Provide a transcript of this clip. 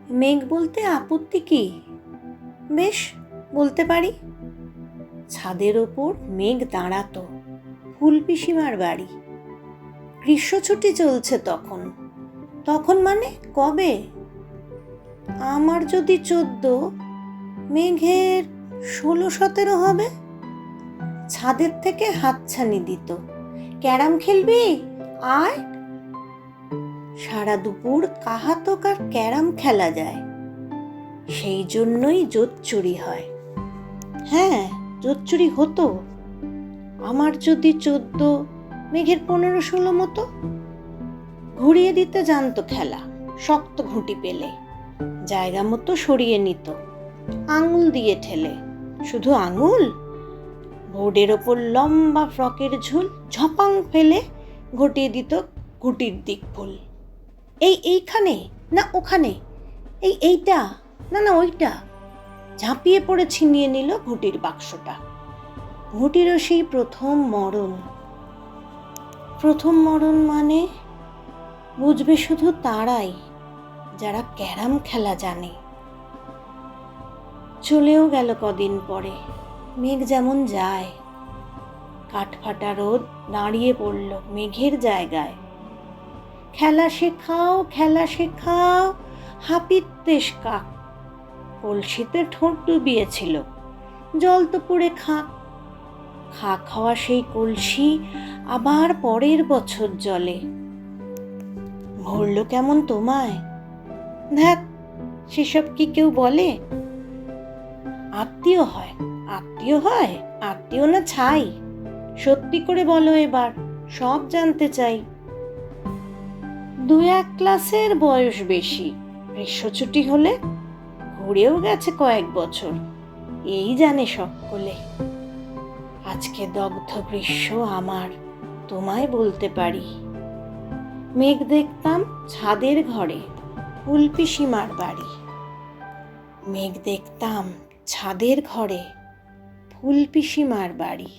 মেঘ বলতে আপত্তি কি? বেশ, বলতে পারি। ছাদের ওপর মেঘ দাঁড়াতো, ফুল পিসিমার বাড়ি। গ্রীষ্ম ছুটি চলছে তখন। তখন মানে কবে? আমার যদি 14, মেঘের 16-17 হবে। ছাদের থেকে হাতছানি দিত, ক্যারাম খেলবি? আয়। সারা দুপুর কাহাতক আর ক্যারাম খেলা যায়। সেই জন্যই জোচ্চুরি হয়। হ্যাঁ, জোচ্চুরি হতো। আমার যদি 14, মেঘের 15-16 মতো। ঘুরিয়ে দিতে জানতো খেলা, শক্ত ঘুঁটি পেলে জায়গা মতো সরিয়ে নিত, আঙুল দিয়ে ঠেলে। শুধু আঙুল? বোর্ডের ওপর লম্বা ফ্রকের ঝুল ঝপাং ফেলে ঘটিয়ে দিত ঘুটির দিক ভুল। এইখানে না ওখানে, এইটা না ওইটা। ঝাঁপিয়ে পড়ে ছিনিয়ে নিল ঘুটির বাক্সটা। ঘুটিরও সেই প্রথম মরণ। প্রথম মরণ মানে বুঝবে শুধু তারাই যারা ক্যারাম খেলা জানে। চলেও গেল কদিন পরে, মেঘ যেমন যায়। কাঠফাটা রোদ দাঁড়িয়ে পড়ল মেঘের জায়গায়। খেলা শেখাও, খেলা শেখাও, হাপিত্যেশ কাক। কলসিতে ঠোঁট ডুবিয়েছিল, জল তো পুড়ে খাক। খা খাওয়া সেই কলসি আবার পরের বছর জলে। ভরল কেমন তোমায়? ধ্যাৎ, সেসব কি কেউ বলে? আত্মীয় হয়, আত্মীয় হয়, আত্মীয় না ছাই। সত্যি করে বলো এবার, সব জানতে চাই। 2-1 ক্লাসের বয়স বেশি। গ্রীষ্ম ছুটি হলে ঘুরেও গেছে কয়েক বছর, এই জানে সকলে। আজকে দগ্ধ গ্রীষ্ম আমার, তোমায় বলতে পারি। মেঘ দেখতাম ছাদের ঘরে, ফুল পিসিমার বাড়ি। মেঘ দেখতাম ছাদের ঘরে, ফুল পিসিমার বাড়ি।